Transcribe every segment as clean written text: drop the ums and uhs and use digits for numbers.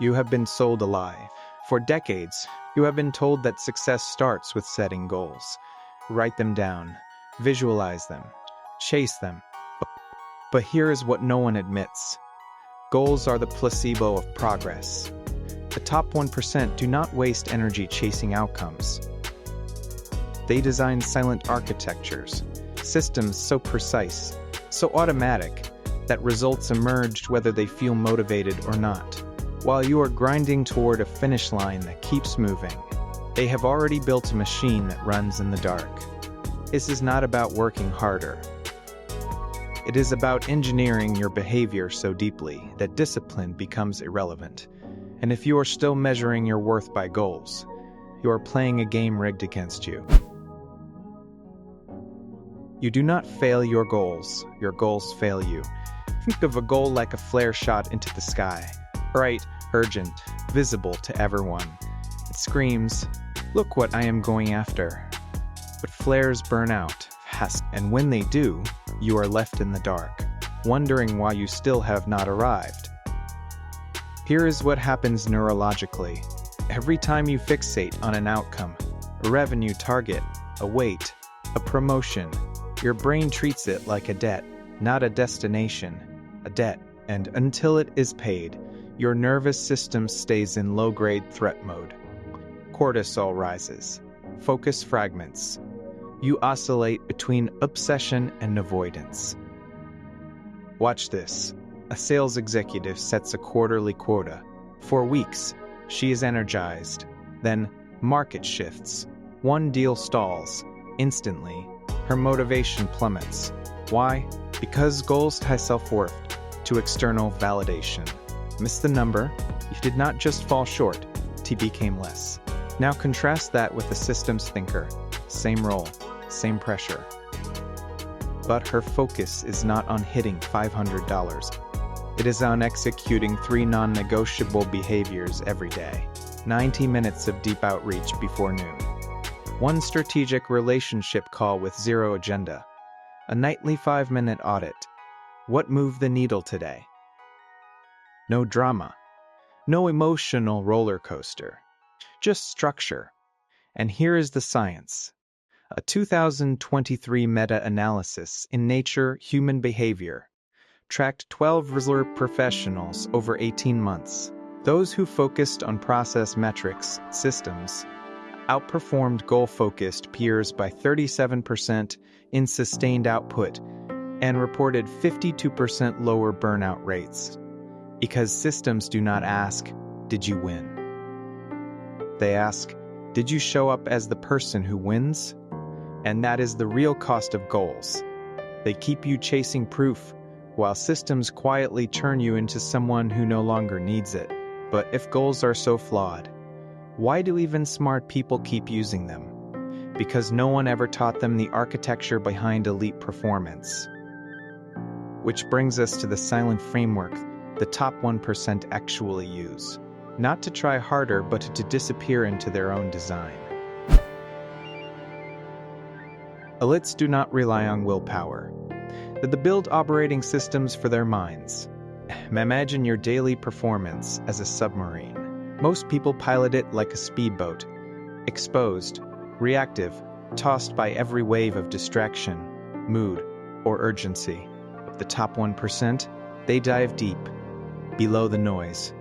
You have been sold a lie. For decades, you have been told that success starts with setting goals. Write them down, visualize them, chase them. But here is what no one admits. Goals are the placebo of progress. The top 1% do not waste energy chasing outcomes. They design silent architectures, systems so precise, so automatic, that results emerge whether they feel motivated or not. While you are grinding toward a finish line that keeps moving, they have already built a machine that runs in the dark. This is not about working harder. It is about engineering your behavior so deeply that discipline becomes irrelevant. And if you are still measuring your worth by goals, you are playing a game rigged against you. You do not fail your goals fail you. Think of a goal like a flare shot into the sky. Bright, urgent, visible to everyone. It screams, "Look what I am going after." But flares burn out fast, and when they do, you are left in the dark, wondering why you still have not arrived. Here is what happens neurologically. Every time you fixate on an outcome, a revenue target, a weight, a promotion, your brain treats it like a debt, not a destination, a debt, and until it is paid, your nervous system stays in low-grade threat mode. Cortisol rises. Focus fragments. You oscillate between obsession and avoidance. Watch this. A sales executive sets a quarterly quota. For weeks, she is energized. Then, market shifts. One deal stalls. Instantly, her motivation plummets. Why? Because goals tie self-worth to external validation. Miss the number, you did not just fall short, T became less. Now contrast that with a systems thinker. Same role, same pressure. But her focus is not on hitting $500. It is on executing 3 non-negotiable behaviors every day. 90 minutes of deep outreach before noon. 1 strategic relationship call with 0 agenda. A nightly 5-minute audit. What moved the needle today? No drama. No emotional roller coaster. Just structure. And here is the science. A 2023 meta-analysis in Nature Human Behavior tracked 12 reserve professionals over 18 months. Those who focused on process metrics, systems, outperformed goal-focused peers by 37% in sustained output and reported 52% lower burnout rates. Because systems do not ask, "Did you win?" They ask, "Did you show up as the person who wins?" And that is the real cost of goals. They keep you chasing proof, while systems quietly turn you into someone who no longer needs it. But if goals are so flawed, why do even smart people keep using them? Because no one ever taught them the architecture behind elite performance. Which brings us to the silent framework the top 1% actually use. Not to try harder, but to disappear into their own design. Elites do not rely on willpower. They build operating systems for their minds. Imagine your daily performance as a submarine. Most people pilot it like a speedboat. Exposed, reactive, tossed by every wave of distraction, mood, or urgency. Of the top 1%, they dive deep, below the noise,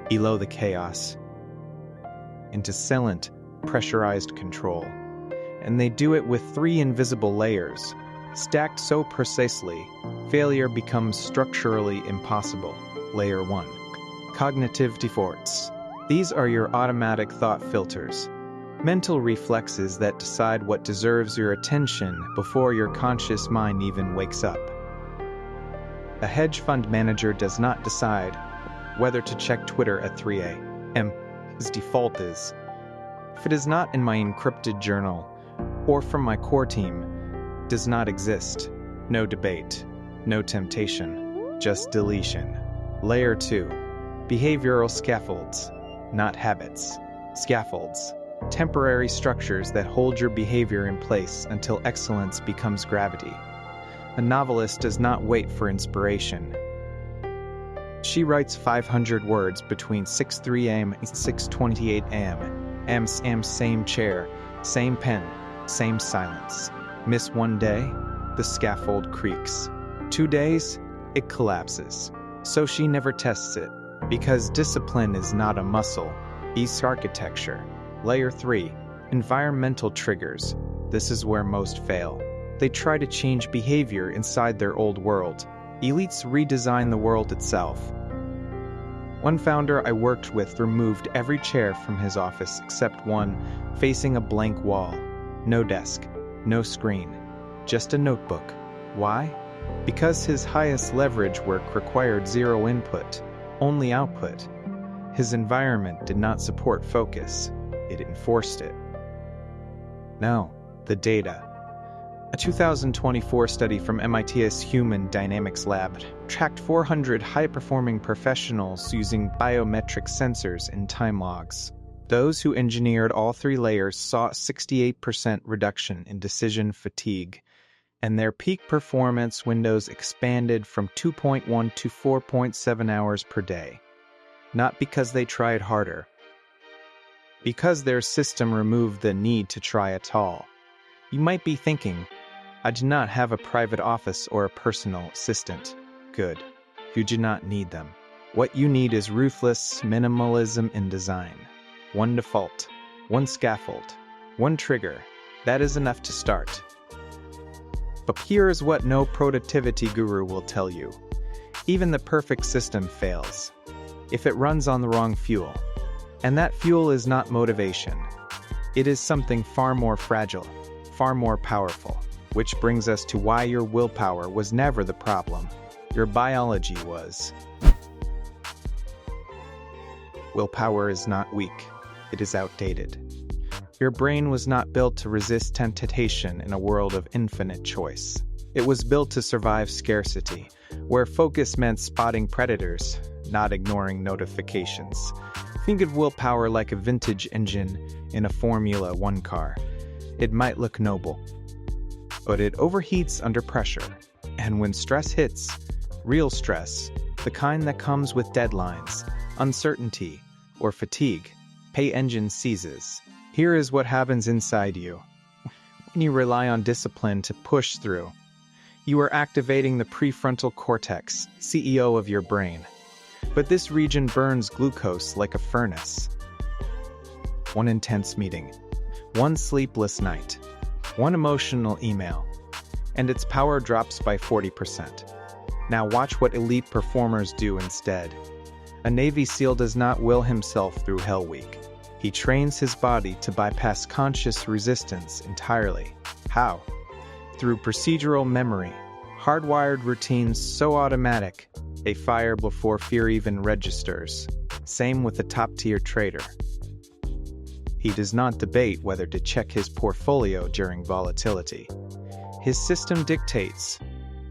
below the chaos, into silent, pressurized control. And they do it with 3 invisible layers, stacked so precisely, failure becomes structurally impossible. Layer 1. Cognitive defaults. These are your automatic thought filters, mental reflexes that decide what deserves your attention before your conscious mind even wakes up. A hedge fund manager does not decide whether to check Twitter at 3 a.m. His default is, if it is not in my encrypted journal or from my core team, does not exist. No debate, no temptation, just deletion. Layer 2. Behavioral scaffolds, not habits. Scaffolds. Temporary structures that hold your behavior in place until excellence becomes gravity. A novelist does not wait for inspiration. She writes 500 words between 6:03 a.m. and 6:28 a.m. Same chair, same pen, same silence. Miss one day, the scaffold creaks. 2 days, it collapses. So she never tests it, because discipline is not a muscle, it's architecture. Layer 3, environmental triggers. This is where most fail. They try to change behavior inside their old world. Elites redesign the world itself. One founder I worked with removed every chair from his office except one, facing a blank wall. No desk, no screen, just a notebook. Why? Because his highest leverage work required zero input, only output. His environment did not support focus, it enforced it. No, the data. A 2024 study from MIT's Human Dynamics Lab tracked 400 high-performing professionals using biometric sensors and time logs. Those who engineered all 3 layers saw a 68% reduction in decision fatigue, and their peak performance windows expanded from 2.1 to 4.7 hours per day. Not because they tried harder, because their system removed the need to try at all. You might be thinking, I do not have a private office or a personal assistant. Good. You do not need them. What you need is ruthless minimalism in design. One default, one scaffold, one trigger. That is enough to start. But here is what no productivity guru will tell you. Even the perfect system fails if it runs on the wrong fuel. And that fuel is not motivation. It is something far more fragile, far more powerful. Which brings us to why your willpower was never the problem. Your biology was. Willpower is not weak. It is outdated. Your brain was not built to resist temptation in a world of infinite choice. It was built to survive scarcity, where focus meant spotting predators, not ignoring notifications. Think of willpower like a vintage engine in a Formula One car. It might look noble, but it overheats under pressure. And when stress hits, real stress, the kind that comes with deadlines, uncertainty, or fatigue, the engine seizes. Here is what happens inside you. When you rely on discipline to push through, you are activating the prefrontal cortex, CEO of your brain. But this region burns glucose like a furnace. One intense meeting, one sleepless night, one emotional email, and its power drops by 40%. Now watch what elite performers do instead. A Navy SEAL does not will himself through Hell Week. He trains his body to bypass conscious resistance entirely. How? Through procedural memory, hardwired routines so automatic, they fire before fear even registers. Same with a top-tier trader. He does not debate whether to check his portfolio during volatility. His system dictates,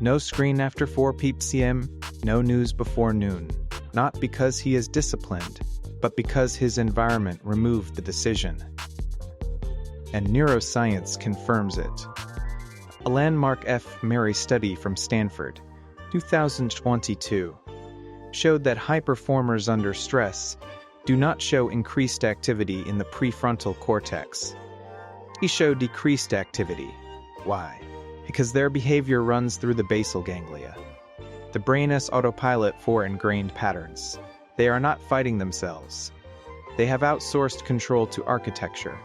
no screen after 4 p.m., no news before noon. Not because he is disciplined, but because his environment removed the decision. And neuroscience confirms it. A landmark fMRI study from Stanford, 2022, showed that high performers under stress do not show increased activity in the prefrontal cortex. They show decreased activity. Why? Because their behavior runs through the basal ganglia. The brain is autopilot for ingrained patterns. They are not fighting themselves. They have outsourced control to architecture.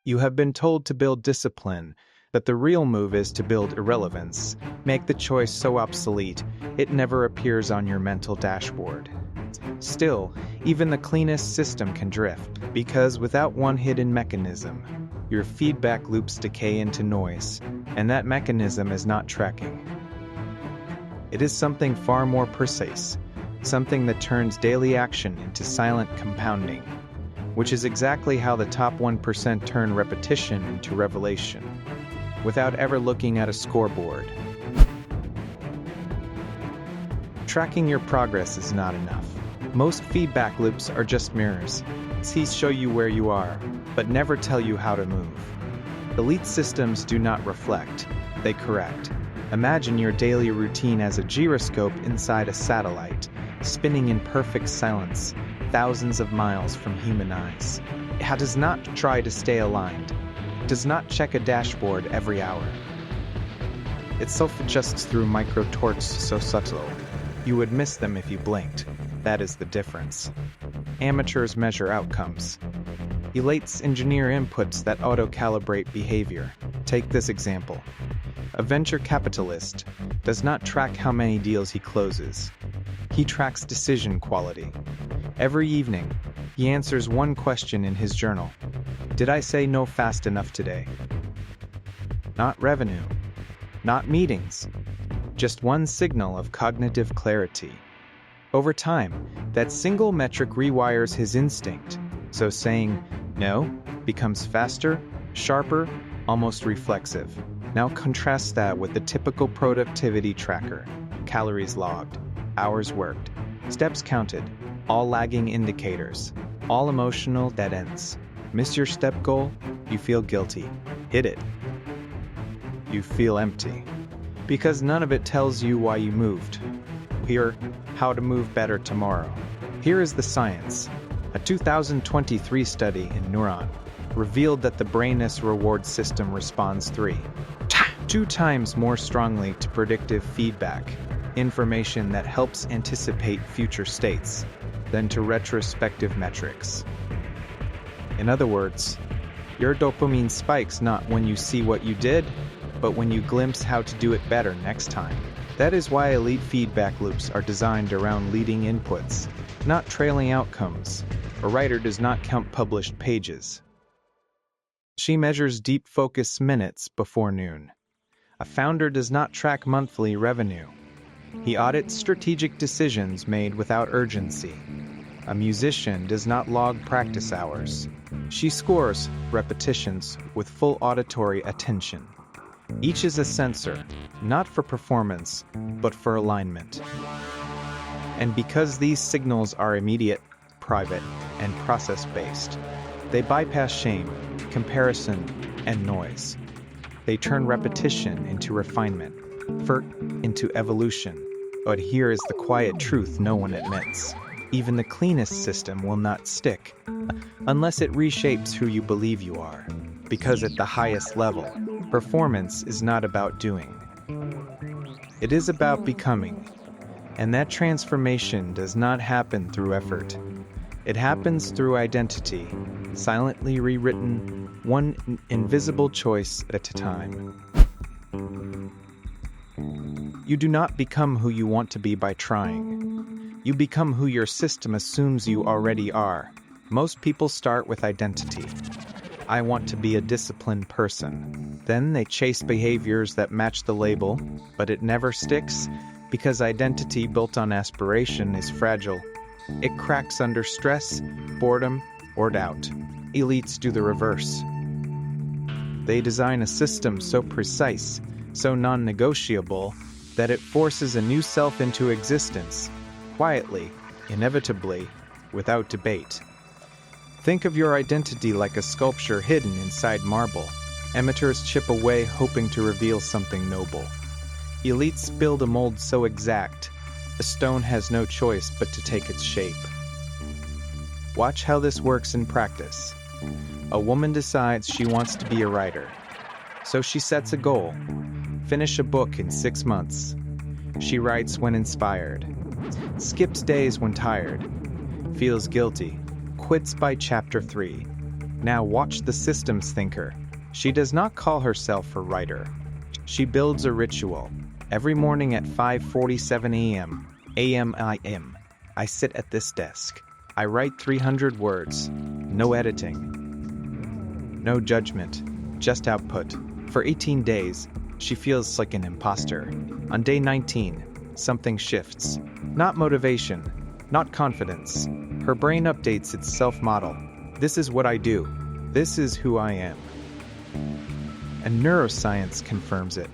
You have been told to build discipline, but the real move is to build irrelevance. Make the choice so obsolete, it never appears on your mental dashboard. Still, even the cleanest system can drift, because without one hidden mechanism, your feedback loops decay into noise, and that mechanism is not tracking. It is something far more precise, something that turns daily action into silent compounding, which is exactly how the top 1% turn repetition into revelation, without ever looking at a scoreboard. Tracking your progress is not enough. Most feedback loops are just mirrors. These show you where you are, but never tell you how to move. Elite systems do not reflect, they correct. Imagine your daily routine as a gyroscope inside a satellite, spinning in perfect silence, thousands of miles from human eyes. It does not try to stay aligned. It does not check a dashboard every hour. It self-adjusts through micro-torques so subtle, you would miss them if you blinked. That is the difference. Amateurs measure outcomes. Elites engineer inputs that auto-calibrate behavior. Take this example. A venture capitalist does not track how many deals he closes. He tracks decision quality. Every evening, he answers one question in his journal. Did I say no fast enough today? Not revenue. Not meetings. Just one signal of cognitive clarity. Over time, that single metric rewires his instinct, so saying no becomes faster, sharper, almost reflexive. Now contrast that with the typical productivity tracker. Calories logged, hours worked, steps counted, all lagging indicators, all emotional dead ends. Miss your step goal, you feel guilty. Hit it. You feel empty. Because none of it tells you why you moved. Here, how to move better tomorrow. Here is the science. A 2023 study in Neuron revealed that the brain's reward system responds 2 times more strongly to predictive feedback, information that helps anticipate future states, than to retrospective metrics. In other words, your dopamine spikes not when you see what you did, but when you glimpse how to do it better next time. That is why elite feedback loops are designed around leading inputs, not trailing outcomes. A writer does not count published pages. She measures deep focus minutes before noon. A founder does not track monthly revenue. He audits strategic decisions made without urgency. A musician does not log practice hours. She scores repetitions with full auditory attention. Each is a sensor, not for performance, but for alignment. And because these signals are immediate, private, and process-based, they bypass shame, comparison, and noise. They turn repetition into refinement, effort into evolution. But here is the quiet truth no one admits. Even the cleanest system will not stick, unless it reshapes who you believe you are. Because at the highest level, performance is not about doing. It is about becoming. And that transformation does not happen through effort. It happens through identity, silently rewritten, one invisible choice at a time. You do not become who you want to be by trying. You become who your system assumes you already are. Most people start with identity. I want to be a disciplined person. Then they chase behaviors that match the label, but it never sticks because identity built on aspiration is fragile. It cracks under stress, boredom, or doubt. Elites do the reverse. They design a system so precise, so non-negotiable, that it forces a new self into existence, quietly, inevitably, without debate. Think of your identity like a sculpture hidden inside marble. Amateurs chip away hoping to reveal something noble. Elites build a mold so exact, the stone has no choice but to take its shape. Watch how this works in practice. A woman decides she wants to be a writer. So she sets a goal. Finish a book in 6 months. She writes when inspired. Skips days when tired. Feels guilty. Quits by chapter 3. Now watch the systems thinker. She does not call herself a writer. She builds a ritual. Every morning at 5:47 a.m., I sit at this desk. I write 300 words. No editing. No judgment. Just output. For 18 days, she feels like an imposter. On day 19, something shifts. Not motivation, not confidence. Her brain updates its self-model. This is what I do. This is who I am. And neuroscience confirms it.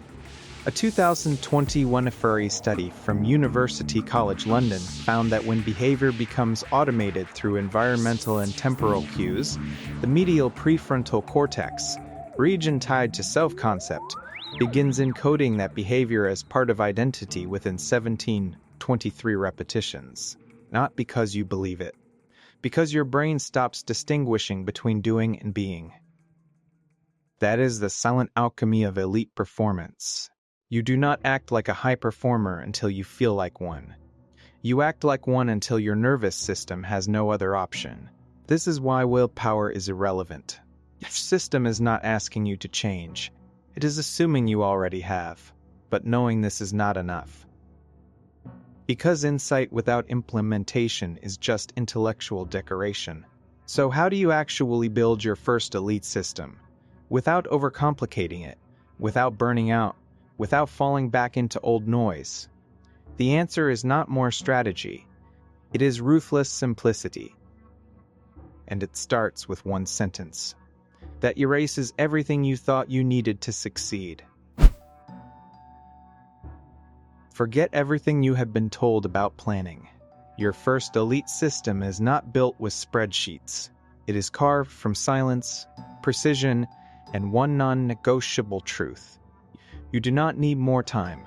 A 2021 Furry study from University College London found that when behavior becomes automated through environmental and temporal cues, the medial prefrontal cortex, region tied to self-concept, begins encoding that behavior as part of identity within 1723 repetitions, not because you believe it, because your brain stops distinguishing between doing and being. That is the silent alchemy of elite performance. You do not act like a high performer until you feel like one. You act like one until your nervous system has no other option. This is why willpower is irrelevant. Your system is not asking you to change. It is assuming you already have, but knowing this is not enough. Because insight without implementation is just intellectual decoration. So how do you actually build your first elite system? Without overcomplicating it, without burning out, without falling back into old noise? The answer is not more strategy. It is ruthless simplicity. And it starts with one sentence that erases everything you thought you needed to succeed. Forget everything you have been told about planning. Your first elite system is not built with spreadsheets. It is carved from silence, precision, and one non-negotiable truth. You do not need more time.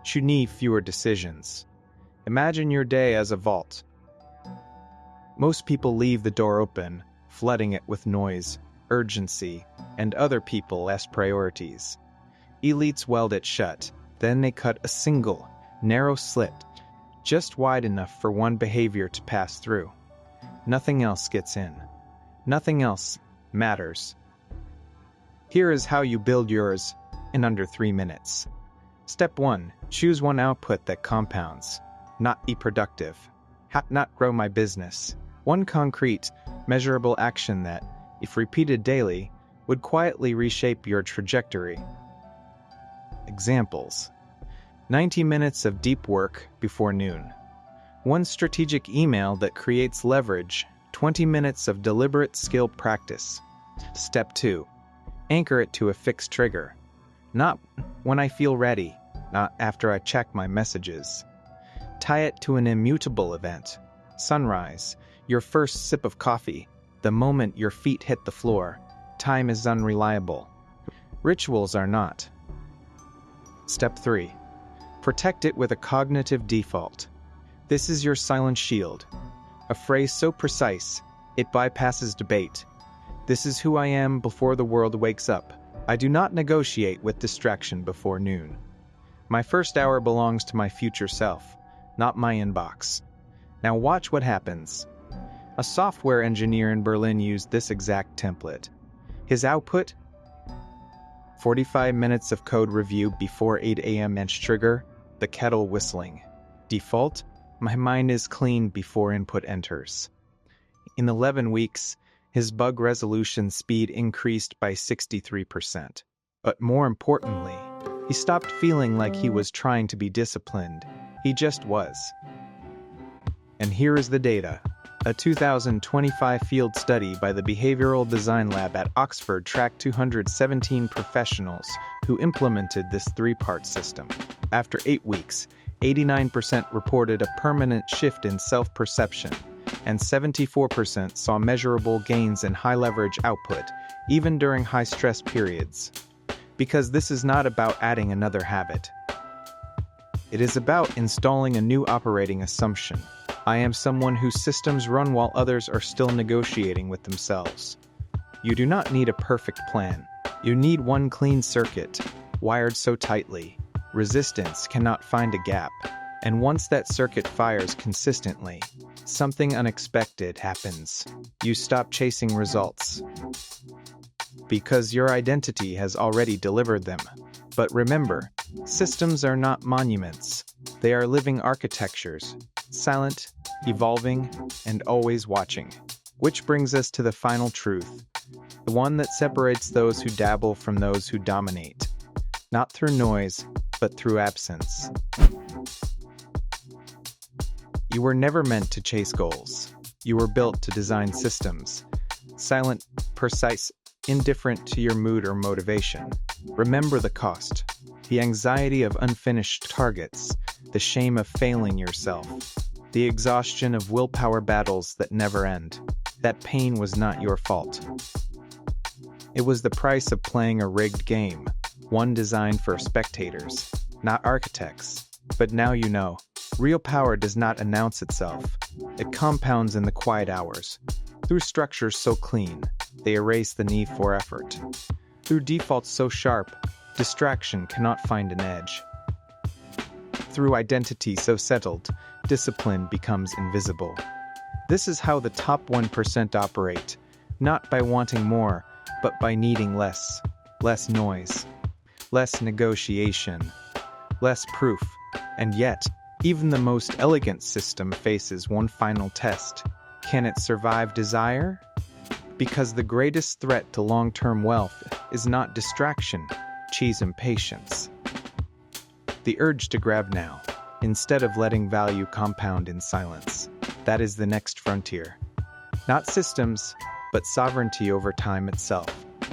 You need fewer decisions. Imagine your day as a vault. Most people leave the door open, flooding it with noise, urgency, and other people's priorities. Elites weld it shut. Then they cut a single, narrow slit, just wide enough for one behavior to pass through. Nothing else gets in. Nothing else matters. Here is how you build yours in under 3 minutes. Step 1. Choose one output that compounds. Not be productive. Not grow my business. One concrete, measurable action that, if repeated daily, would quietly reshape your trajectory. Examples: 90 minutes of deep work before noon. One strategic email that creates leverage. 20 minutes of deliberate skill practice. Step 2. Anchor it to a fixed trigger. Not when I feel ready, not after I check my messages. Tie it to an immutable event. Sunrise, your first sip of coffee, the moment your feet hit the floor. Time is unreliable. Rituals are not. Step 3. Protect it with a cognitive default. This is your silent shield. A phrase so precise, it bypasses debate. This is who I am before the world wakes up. I do not negotiate with distraction before noon. My first hour belongs to my future self, not my inbox. Now watch what happens. A software engineer in Berlin used this exact template. His output: 45 minutes of code review before 8 a.m. Edge trigger, the kettle whistling. Default: my mind is clean before input enters. In 11 weeks, his bug resolution speed increased by 63%. But more importantly, he stopped feeling like he was trying to be disciplined. He just was. And here is the data. A 2025 field study by the Behavioral Design Lab at Oxford tracked 217 professionals who implemented this 3-part system. After 8 weeks, 89% reported a permanent shift in self-perception, and 74% saw measurable gains in high-leverage output, even during high-stress periods. Because this is not about adding another habit. It is about installing a new operating assumption. I am someone whose systems run while others are still negotiating with themselves. You do not need a perfect plan. You need one clean circuit, wired so tightly, resistance cannot find a gap. And once that circuit fires consistently, something unexpected happens. You stop chasing results. Because your identity has already delivered them. But remember, systems are not monuments. They are living architectures, silent, evolving, and always watching. Which brings us to the final truth, the one that separates those who dabble from those who dominate. Not through noise, but through absence. You were never meant to chase goals. You were built to design systems. Silent, precise, indifferent to your mood or motivation. Remember the cost. The anxiety of unfinished targets. The shame of failing yourself. The exhaustion of willpower battles that never end. That pain was not your fault. It was the price of playing a rigged game. one designed for spectators, not architects. But now you know, real power does not announce itself. It compounds in the quiet hours. Through structures so clean, they erase the need for effort. Through defaults so sharp, distraction cannot find an edge. Through identity so settled, discipline becomes invisible. This is how the top 1% operate, not by wanting more, but by needing less. Less noise, less negotiation, less proof. And yet, even the most elegant system faces one final test. Can it survive desire? Because the greatest threat to long-term wealth is not distraction, cheese impatience. The urge to grab now, instead of letting value compound in silence. That is the next frontier. Not systems, but sovereignty over time itself.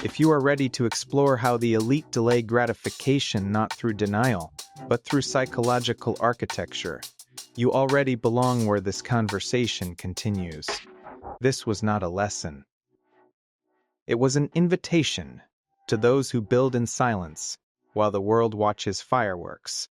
If you are ready to explore how the elite delay gratification not through denial, but through psychological architecture, you already belong where this conversation continues. This was not a lesson. It was an invitation to those who build in silence while the world watches fireworks.